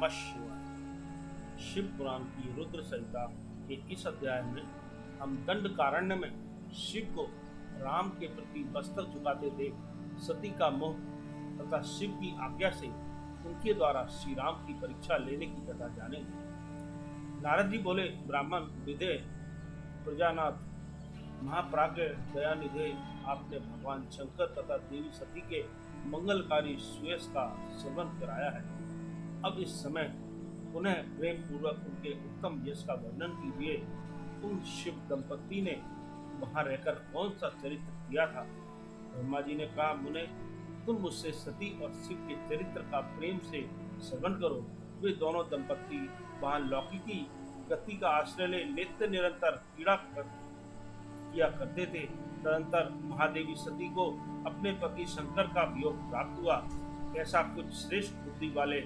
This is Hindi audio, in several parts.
नमः शिवाय। शिव पुराण की रुद्र संहिता के इस अध्याय में हम दंडकारण्य में शिव को राम के प्रति मस्तक झुकाते देख सती का मोह तथा शिव की आज्ञा से उनके द्वारा श्री राम की परीक्षा लेने की कथा जानेंगे। नारद जी बोले, ब्राह्मण विदे प्रजानाथ महाप्राज्ञ दयानिधे, आपने भगवान शंकर तथा देवी सती के मंगलकारी सुयश का श्रवण कराया है। अब इस समय पुनः प्रेम पूर्वक उनके उत्तम यश का वर्णन कीजिए। उन शिव दंपति ने वहां रहकर कौन सा चरित्र किया था? ब्रह्मा जी ने कहा, मुने तुम मुझसे सती और शिव के चरित्र का प्रेम से श्रवण करो। वे दोनों दंपति वहां लौकिकी गति का आश्रय ले नित्य निरंतर क्रीड़ा किया करते थे। तदंतर महादेवी सती को अपने पति शंकर का वियोग प्राप्त हुआ। ऐसा कुछ श्रेष्ठ बुद्धि वाले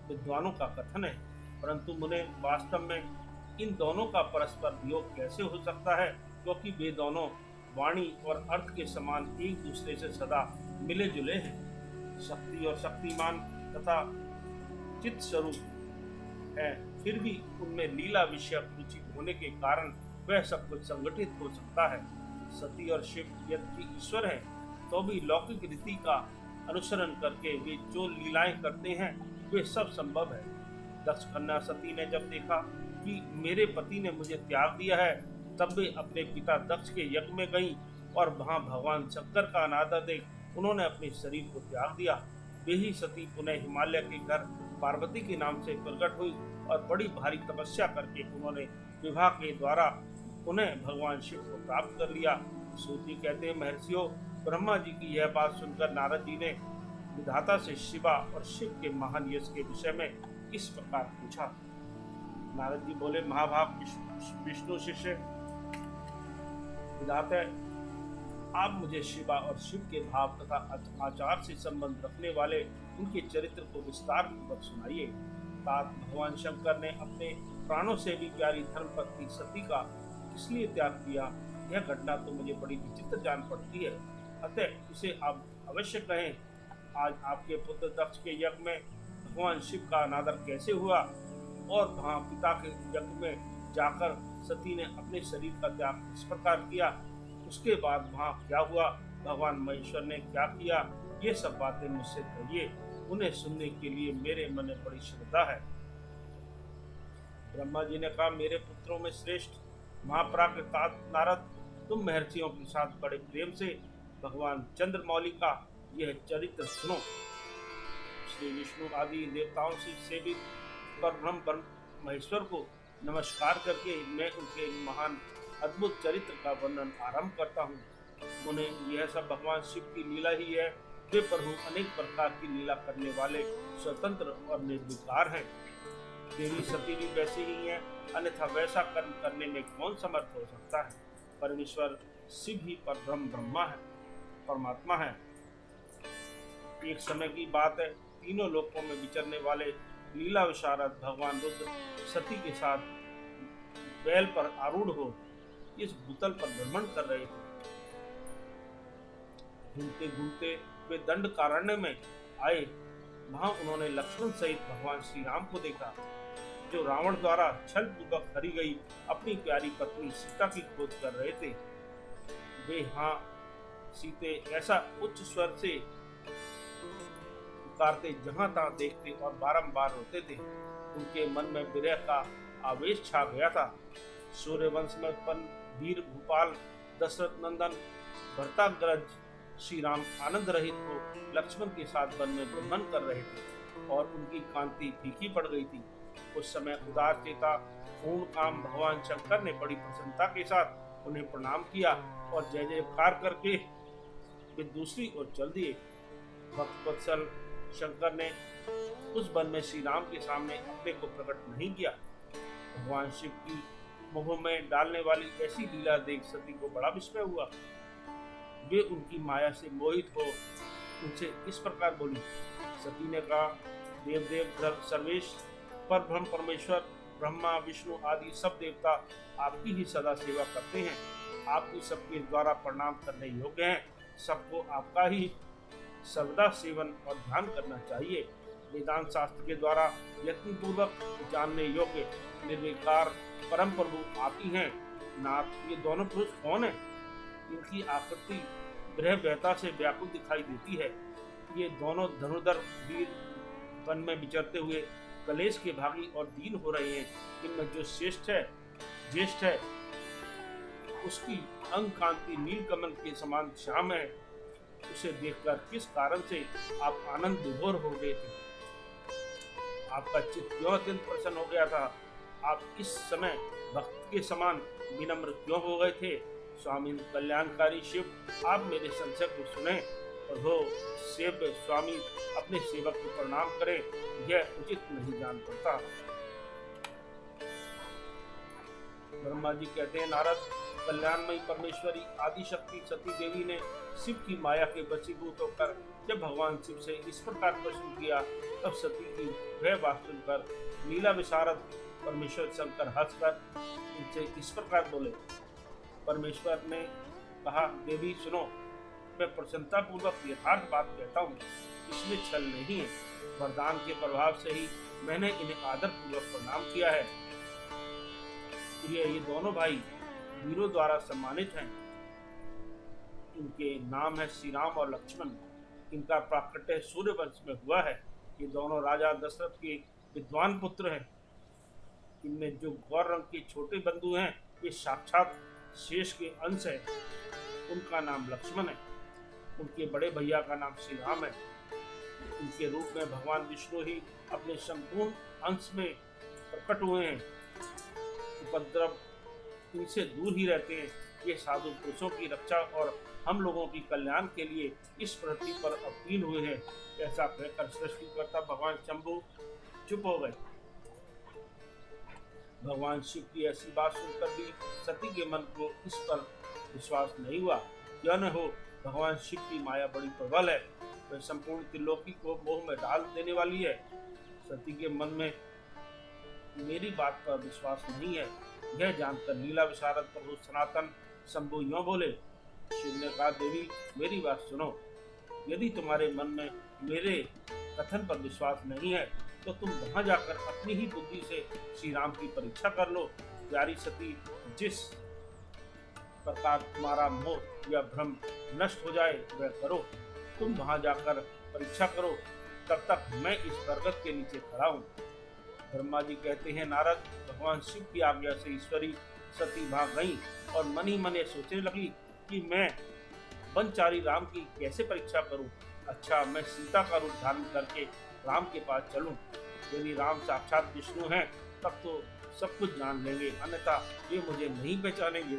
विद्वानों का कथन है, परंतु मुने वास्तव में इन दोनों का परस्पर वियोग कैसे हो सकता है? क्योंकि वे दोनों वाणी और अर्थ के समान एक दूसरे से सदा मिले जुले हैं। शक्ति और शक्तिमान तथा चित्त स्वरूप है, फिर भी उनमें लीला विषय रुचि होने के कारण वह सब कुछ संगठित हो सकता है। सती और शिव यद्यपि ईश्वर है, तो भी लौकिक रीति का अनुसरण करके वे जो लीलाएं करते हैं वे सब संभव है। दक्ष कन्या सती ने जब देखा कि मेरे पति ने मुझे त्याग दिया है, तब वे अपने पिता दक्ष के यज्ञ में गईं और वहां भगवान शंकर का अनादर देख उन्होंने अपने शरीर को त्याग दिया। वे ही सती पुनः हिमालय के घर पार्वती के नाम से प्रकट हुई और बड़ी भारी तपस्या करके उन्होंने विवाह के द्वारा पुनः भगवान शिव को प्राप्त कर लिया। सूत जी कहते हैं, महर्षियों, ब्रह्मा जी की यह बात सुनकर नारद जी ने विधाता से शिवा और शिव के महान यश के विषय में इस प्रकार पूछा। नारद जी बोले, महाभाग विष्णु शिष्य विधाता, आप मुझे शिवा और शिव के भाव तथा आचार से संबंध रखने वाले उनके चरित्र को विस्तार पूर्वक सुनाइए। तात भगवान शंकर ने अपने प्राणों से भी प्यारी धर्मपत्नी सती का इसलिए त्याग किया, यह घटना तो मुझे बड़ी विचित्र जान पड़ती है, अतः इसे आप अवश्य कहें। आज आपके पुत्र दक्ष के यज्ञ में भगवान शिव का अनादर कैसे हुआ और वहाँ पिता के यज्ञ में जाकर सती ने अपने शरीर का त्याग इस प्रकार किया, उसके बाद वहाँ क्या हुआ, भगवान महेश्वर ने क्या किया, ये सब बातें मुझसे कहिए। उन्हें सुनने के लिए मेरे मन में बड़ी श्रद्धा है। ब्रह्मा जी ने कहा, मेरे पुत्रों में श्रेष्ठ महाप्राज्ञ तात नारद, तुम महर्षियों के साथ बड़े प्रेम से भगवान चंद्रमौली का यह चरित्र सुनो। श्री विष्णु आदि देवताओं से सेवित परब्रह्म महेश्वर को नमस्कार करके मैं उनके महान अद्भुत चरित्र का वर्णन आरंभ करता हूँ। उन्हें यह सब भगवान शिव की लीला ही है। वे प्रभु अनेक प्रकार की लीला करने वाले स्वतंत्र और निर्विकार हैं। देवी सती भी वैसे ही हैं, अन्यथा वैसा कर्म करने में कौन समर्थ हो सकता है? परमेश्वर शिव ही परब्रह्म ब्रह्मा है, परमात्मा है। एक समय की बात है, तीनों लोकों में विचरने वाले लीला विशारद भगवान रुद्र सती के साथ बैल पर आरूढ़ हो इस भूतल पर भ्रमण कर रहे थे। घूमते घूमते वे दंडकारण्य में आए। वहां उन्होंने लक्ष्मण सहित भगवान श्री राम को देखा, जो रावण द्वारा छल पूर्वक हरी गई अपनी प्यारी पत्नी सीता की खोज कर रहे थे। वे हाँ सीते ऐसा उच्च स्वर से पुकारते जहां तहां देखते और बारंबार रोते थे। उनके मन में विरह का आवेश छा गया था। सूर्यवंश में उत्पन्न वीर भूपाल दशरथ नंदन भरताग्रज श्री राम आनंद रहित को लक्ष्मण के साथ वन में भ्रमण कर रहे थे और उनकी कांति फीकी पड़ गई थी। उस समय उदार चेता पूर्ण काम भगवान शंकर ने बड़ी प्रसन्नता के साथ उन्हें प्रणाम किया और जय जयकार करके वे दूसरी ओर चल दिए। भक्त वत्सल शंकर ने उस वन में श्री राम के सामने अपने को प्रकट नहीं किया। भगवान शिव की मोह में डालने वाली ऐसी लीला देख सती को बड़ा विस्मय हुआ। वे उनकी माया से मोहित हो उनसे इस प्रकार बोली। सती ने कहा, देवदेव सर्वेश पर ब्रह्म परमेश्वर ब्रह्मा विष्णु आदि सब देवता आपकी ही सदा सेवा करते हैं। आप ही सबके द्वारा प्रणाम करने योग्य हैं। सबको आपका ही सर्वदा सेवन और ध्यान करना चाहिए। वेदांत शास्त्र के द्वारा यत्नपूर्वक जानने योग्य निर्विकार परम प्रभु आती हैं। नाथ, ये दोनों पुरुष कौन है? इनकी आकृति ग्रह व्यथा से व्याकुल दिखाई देती है। ये दोनों धनुर्धर वीर वन में विचरते हुए कलेश के भागी और दीन हो रहे हैं। इनमें जो ज्येष्ठ है उसकी अंग कांति नीलकमल के समान श्याम है। उसे देखकर किस कारण से आप आनंद विभोर हो गए थे? आपका चित्त क्यों अत्यंत प्रसन्न हो गया था? आप इस समय भक्त के समान विनम्र क्यों हो गए थे? स्वामी कल्याणकारी शिव, आप मेरे संशय को सुने। प्रभो, सेव्य स्वामी अपने सेवक को प्रणाम करें, यह उचित नहीं जान पड़ता। ब्रह्मा जी कहते हैं, नारद, कल्याणमयी परमेश्वरी आदिशक्ति सती देवी ने शिव की माया के वशीभूत होकर जब भगवान शिव से इस प्रकार प्रश्न किया, तब सती की वह बात सुनकर लीला विशारद परमेश्वर शंकर हंसकर उनसे इस प्रकार बोले। परमेश्वर ने कहा, देवी सुनो, मैं प्रसन्नता पूर्वक यथार्थ बात कहता हूँ, इसमें छल नहीं है। वरदान के प्रभाव से ही मैंने इन्हें आदर पूर्वक प्रणाम किया है। ये दोनों भाई वीरों द्वारा सम्मानित हैं। इनके नाम है श्री राम और लक्ष्मण। इनका प्राकट्य सूर्य वंश में हुआ है। ये दोनों राजा दशरथ के विद्वान पुत्र हैं। इनमें जो गौर रंग के छोटे बंधु हैं, वे साक्षात शेष के अंश है। उनका नाम लक्ष्मण है। उनके बड़े भैया का नाम श्री राम है। इनके रूप में भगवान विष्णु ही अपने संपूर्ण अंश में प्रकट हुए हैं। उपद्रव इनसे दूर ही रहते हैं। ये साधु पुरुषों की रक्षा और हम लोगों की कल्याण के लिए इस पृथ्वी पर अवतीर्ण हुए हैं। ऐसा कहकर सृष्टिकर्ता भगवान शंभु चुप हो गए। भगवान शिव की ऐसी बात सुनकर भी सती के मन को इस पर विश्वास नहीं हुआ। यह न हो, भगवान शिव की माया बड़ी प्रबल है, वह संपूर्ण त्रिलोकी को मोह में डाल देने वाली है। सती के मन में मेरी बात पर विश्वास नहीं है, यह जानकर लीला विशारद प्रभु सनातन शंभु यूं बोले। शिव ने कहा, देवी मेरी बात सुनो, यदि तुम्हारे मन में मेरे कथन पर विश्वास नहीं है तो तुम वहां जाकर अपनी ही बुद्धि से श्री राम की परीक्षा कर लो। प्यारी सती, जिस प्रकार तुम्हारा मोह या भ्रम नष्ट हो जाए वह करो। तुम वहां जाकर परीक्षा करो, तब तक मैं इस पर्वत के नीचे खड़ा हूँ। ब्रह्मा जी कहते हैं, नारद, भगवान शिव की आज्ञा से ईश्वरी सती भाग गई और मन ही मन ये सोचने लगी कि मैं वनचारी राम की कैसे परीक्षा करूं। अच्छा, मैं सीता का रूप धारण करके राम के पास चलूं। यदि राम साक्षात विष्णु हैं तब तो सब कुछ जान लेंगे, अन्यथा ये मुझे नहीं पहचानेंगे।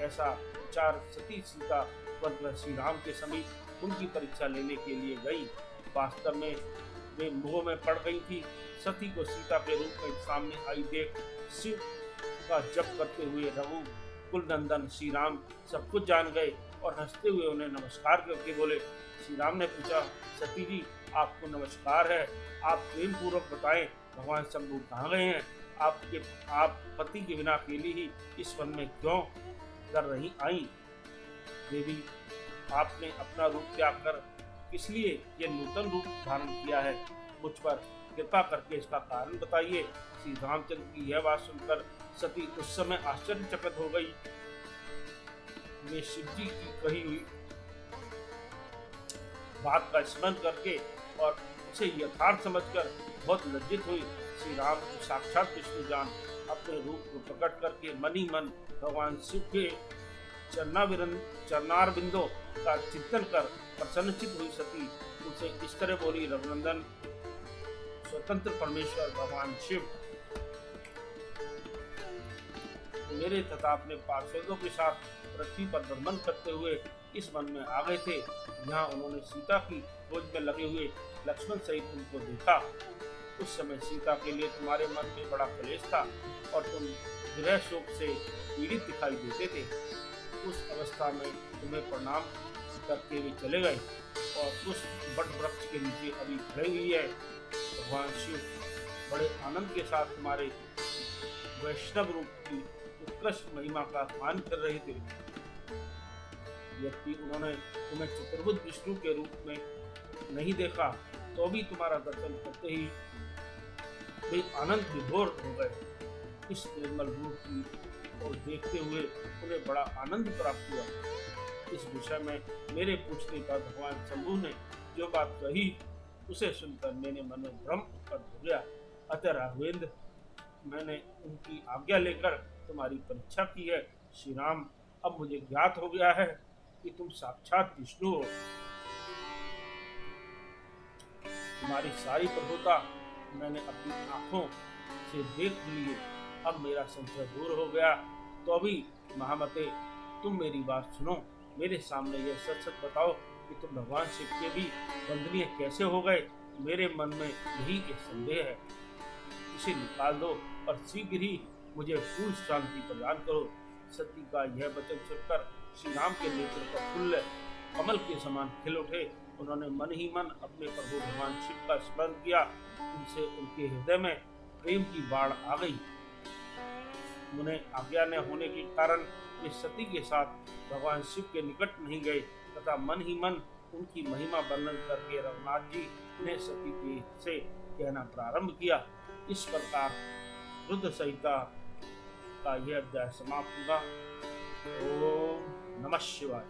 ऐसा विचार सती सीता पर श्री राम के समीप उनकी परीक्षा लेने के लिए गई। वास्तव में वे मोह में पड़ गई थी। सती को सीता के रूप में सामने आई देख शिव का जप करते हुए रघु कुल नंदन श्री राम सब कुछ जान गए और हंसते हुए उन्हें नमस्कार करके बोले। श्री राम ने पूछा, सती जी, आपको नमस्कार है, आप प्रेम पूर्वक बताएं भगवान शंभु कहाँ गए हैं? आप पति के बिना अकेली ही इस वन में क्यों कर रही आई? देवी, आपने अपना रूप त्याग कर किस लिए ये नूतन रूप धारण किया है? मुझ पर कृपा करके इसका कारण बताइए। श्री रामचंद्र की यह बात सुनकर सती उस समय आश्चर्यचकित हो गई। वे शिव जी की कही हुई बात का स्मरण करके और उसे यथार्थ समझकर बहुत लज्जित हुई। श्री राम को साक्षात विष्णु जान अपने रूप को प्रकट करके मन ही मन भगवान शिव के चरणारविंदों का चिंतन कर प्रसन्नचित हुई सती उनसे इस तरह बोली, रघुनंदन, स्वतंत्र परमेश्वर भगवान शिव मेरे तथा अपने पार्षदों के साथ पृथ्वी पर भ्रमण करते हुए इस वन में आ गए थे। यहाँ उन्होंने सीता की खोज में लगे हुए लक्ष्मण सहित उनको देखा। उस समय सीता के लिए तुम्हारे मन में बड़ा क्लेश था और तुम गृह शोक से पीड़ित दिखाई देते थे। उस अवस्था में तुम्हें प्रणाम करके वे चले गए और उस बट वृक्ष के नीचे अभी खड़े हुई है। भगवान शिव बड़े आनंद के साथ तुम्हारे वैष्णव रूप की उत्कृष्ट महिमा का मान कर रहे थे। यद्यपि उन्होंने तुम्हें चतुर्भुज विष्णु के रूप में नहीं देखा, तो भी तुम्हारा दर्शन करते ही वे आनंद विभोर हो गए। इस निर्मल रूप की और देखते हुए उन्हें बड़ा आनंद प्राप्त हुआ। इस विषय में मेरे पूछने पर भगवान शंभु ने जो बात कही उसे सुनकर मेरे मन में भ्रम उत्पन्न हो गया। अतः राघवेंद्र, मैंने उनकी आज्ञा लेकर तुम्हारी परीक्षा की है। श्री राम, अब मुझे ज्ञात हो गया है कि तुम साक्षात विष्णु हो। तुम्हारी सारी प्रभुता मैंने अपनी आंखों से देख ली है। अब मेरा संशय दूर हो गया। तो अभी महामते, तुम मेरी बात सुनो। मेरे सामने यह सच सच बताओ कि तुम भगवान शिव के भी वंदनीय कैसे हो गए। मेरे मन में यही एक संदेह है, इसे निकाल दो और शीघ्र ही मुझे पूर्ण शांति प्रदान करो। सती का यह वचन सुनकर श्री राम के नेत्र प्रफुल्ल कमल के समान खिल उठे। उन्होंने मन ही मन अपने प्रभु भगवान शिव का स्मरण किया। उनसे उनके हृदय में प्रेम की बाढ़ आ गई। उन्हें आज्ञा न होने के कारण वे सती के साथ भगवान शिव के निकट नहीं गए तथा मन ही मन उनकी महिमा वर्णन करके रघुनाथ जी ने सती के से कहना प्रारंभ किया। इस प्रकार रुद्र संहिता का यह अध्याय समाप्त हुआ। ओम नमः शिवाय।